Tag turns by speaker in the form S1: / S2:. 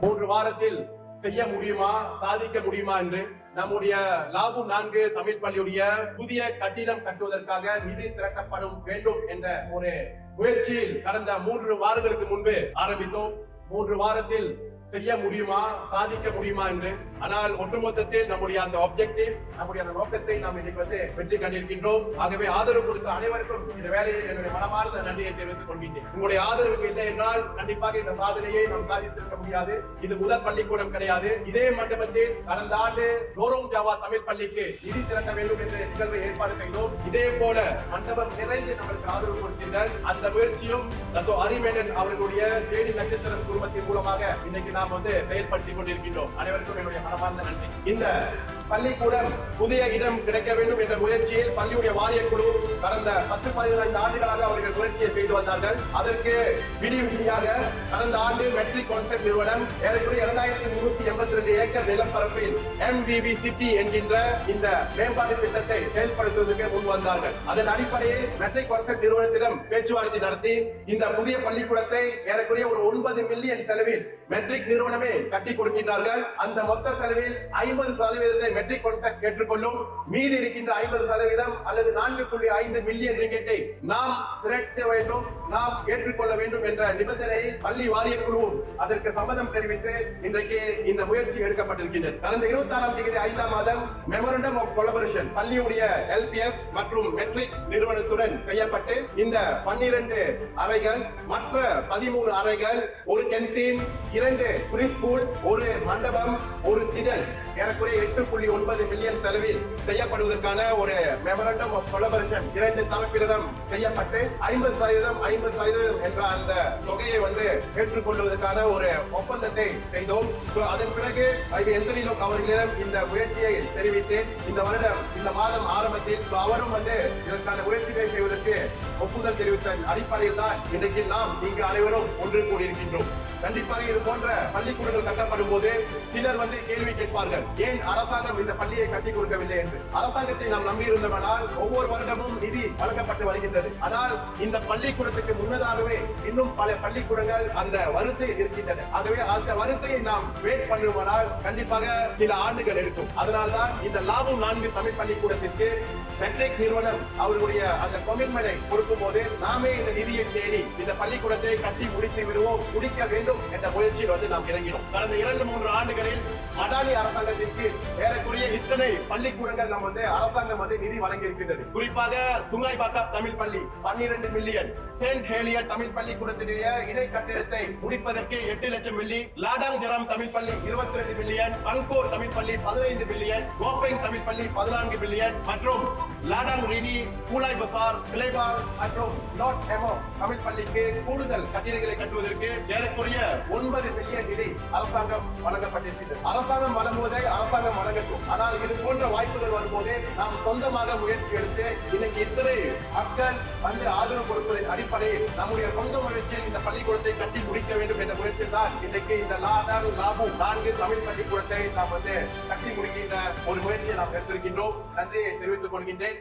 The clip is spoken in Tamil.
S1: 3 வாரத்தில் செய்ய முடியுமா, சாதிக்க முடியுமா என்று நம்முடைய லாபு 4 தமிழ் பள்ளியுடைய புதிய கட்டிடம் கட்டுவதற்காக நிதி திரட்டப்படும் வேண்டும் என்ற ஒரு முயற்சியில் கடந்த 3 வாரங்களுக்கு முன்பு ஆரம்பித்தோம். 3 வாரத்தில் செய்ய முடியுமா, சாதிக்க முடியுமா என்று. ஆனால் ஒட்டுமொத்தத்தில் நம்முடைய அந்த ஆப்ஜெக்டிவ், நம்முடைய அந்த நோக்கத்தை நாம் இன்னைக்கு வெற்றி கண்டிருக்கின்றோம். ஆகவே ஆதரவு கொடுத்த அனைவருக்கும் இந்த வேலையை என்னுடைய மனமார்ந்த நன்றியை தெரிவித்துக் கொள்கின்றேன். உங்களுடைய ஆதரவு இல்லை என்றால் கண்டிப்பாக இந்த சாதனையை நாம் சாதித்திருக்க முடியாது. இது முதல் பள்ளிக்கூடம் கிடையாது. இதே மண்டபத்தில் கடந்த ஆண்டு லோரோங் ஜாவா தமிழ் பள்ளிக்கு நிதி திரட்ட வேண்டும் என்ற நிகழ்வை ஏற்பாடு செய்தோம். இதே போல மண்டபம் நிறைந்து நமக்கு ஆதரவு கொடுத்தீர்கள். அந்த முயற்சியும் அரிமேனன் அவர்களுடைய தேடி நட்சத்திரம் குடும்பத்தின் மூலமாக இன்னைக்கு நாம் செயல்படுத்திக் கொண்டிருக்கின்றோம். அனைவருக்கும் என்னுடைய மனமார்ந்த நன்றி. இந்த பள்ளிக்கூடம் புதிய இடம் கிடைக்க வேண்டும் என்ற முயற்சியில் பள்ளியுடைய வாரிய குழு கடந்த 10-15 ஆண்டுகளாக அவர்கள் முயற்சியை செய்து வந்தார்கள். அதற்கு விடியாக கடந்த ஆண்டு மெட்ரிக் கான்செப்ட் நிறுவனம் ஏறக்குறைய 2382 ஏக்கர் நிலப்பரப்பில் MVV சிட்டி என்கின்ற இந்த மேம்பாட்டு திட்டத்தை செயல்படுத்துவதற்கு முன் வந்தார்கள். அதன் அடிப்படையில் மெட்ரிக் கான்செப்ட் நிறுவனத்திடம் பேச்சுவார்த்தை நடத்தி இந்த புதிய பள்ளிக்கூடத்தை ஏறக்குறைய ஒரு 9 மில்லியன் செலவில் மெட்ரிக் நிறுவனமே கட்டி கொடுக்கின்றார்கள். அந்த மொத்த செலவில் 50% மெட்ரிக் கான்செப்ட் ஏற்றுக்கொள்ளும். மீதி இருக்கின்ற 50% அல்லது 4.5 மில்லியன் ரிங்கெட்டை நாம் திரட்ட வேண்டும், நாம் ஏற்றுக்கொள்ள வேண்டும் என்ற நிபந்தனையை பள்ளி வாரிய குழுவும் அதற்கு சம்மதம் தெரிவித்து இன்றைக்கு இந்த முயற்சி எடுக்கப்பட்டிருக்கின்றது. கடந்த 26ஆம் தேதி 5ஆம் மாதம் மெமரண்டம் ஆஃப் கொலபரேஷன் பள்ளியுடைய LPS மற்றும் மெட்ரிக் நிறுவனத்துடன் செய்யப்பட்டு இந்த 12 அறைகள், மற்ற 13 அறைகள், ஒரு கேன்டீன், 2 ப்ரீ ஸ்கூல், ஒரு மண்டபம், ஒரு திடல் ஏறக்குறைய 8.9 மில்லியன் செலவில் செய்யப்படுவதற்கான ஒரு மெமரண்டம் ஆஃப் கொலபரேஷன் 2 தரப்பினரும் செய்யப்பட்டு 50% என்ற அந்த தொகையை ஏற்றுக்கொள்வதற்கான ஒரு ஒப்பந்தத்தை செய்தோம். அதன் பிறகு எந்திரிலோக் அவர்களிடம் இந்த முயற்சியை தெரிவித்து இந்த வருடம் இந்த மாதம் ஆரம்பத்தில் அவரும் இதற்கான முயற்சிகளை செய்வதற்கு ஒப்புதல் தெரிவித்த அடிப்படையில் தான் இன்றைக்கு நாம் இங்கு அனைவரும் ஒன்று கூடியிருக்கின்றோம். கண்டிப்பாக இது போன்ற பள்ளிக்கூடங்கள் கட்டப்படும் போது சிலர் கேள்வி கேட்பார்கள், ஏன் அரசாங்கம் இந்த பள்ளியை கட்டிக் கொடுக்கவில்லை என்று. அரசாங்கத்தை நாம் நம்பி இருந்தவனால் ஒவ்வொரு வருடமும் நிதி வழங்கப்பட்டு வருகின்றது. ஆனால் இந்த பள்ளிக்கூடத்துக்கு முன்னதாகவே இன்னும் பல பள்ளிக்கூடங்கள் அந்த வரிசையில் இருக்கின்றன. ஆகவே அந்த வரிசையை நாம் வெயிட் பண்ணுவதால் கண்டிப்பாக சில ஆண்டுகள் எடுக்கும். அதனால்தான் இந்த லாபு 4 தமிழ் பள்ளிக்கூடத்திற்கு மெட்ரிக் நிறுவனம் அவர்களுடைய அந்த கமிட்மெண்டை கொடுக்கும் போது நாமே இந்த நிதியை தேடி இந்த பள்ளிக்கூடத்தை கட்டி முடித்து விடுவோம், முடிக்க வேண்டும் என்ற முயற்சியில் நாம் இறங்கினோம். கடந்த 2-3 ஆண்டுகளில் மடாலி அரசாங்கத்திற்கு ஏறக்குறைய இத்தனை பள்ளிக்கூடங்கள் நாம் அரசாங்கம் நிதி வழங்கி இருக்கின்றது. குறிப்பாக சுங்காய் பாக்கா தமிழ் பள்ளி 12 மில்லியன், செயின்ட் ஹேலியர் தமிழ் பள்ளிக்கூடத்தினுடைய இணை கட்டிடத்தை முடிப்பதற்கு 8 லட்சம் மில்லி, லாடாங் ஜராம் தமிழ் பள்ளி 22 மில்லியன், பங்கோர் தமிழ் பள்ளி 15 மில்லியன், கோப்பெங் தமிழ் பள்ளி 14 மில்லியன் மற்றும் லாடாங் ரினி, கூலாய் பசார், கிளைபாங் மற்றும் லாட் எமோ தமிழ் பள்ளிக்கு கூடுதல் கட்டிடங்களை கட்டுவதற்கு ஏறக்குறைய 9 மில்லியன் நிதி அரசாங்கம் வழங்கப்பட்டிருக்கிறது. அரசாங்கம் வழங்குவதை அரசாங்கம் வழங்கட்டும். ஆனால் இது போன்ற வாய்ப்புகள் வரும்போது நாம் சொந்தமாக முயற்சி எடுத்து இன்னைக்கு இத்தனை மக்கள் ஆதரவு கொடுப்பதன் அடிப்படையில் நம்முடைய சொந்த முயற்சியில் இந்த பள்ளிக்கூடத்தை கட்டி முடிக்க வேண்டும் என்ற முயற்சியில் தான் இன்றைக்கு இந்த லாபு 4 தமிழ் பள்ளிக்கூடத்தை நாம் கட்டி முடிக்கின்ற ஒரு முயற்சியை நாம் எடுத்திருக்கின்றோம். நன்றியை தெரிவித்துக் கொள்கின்றேன்.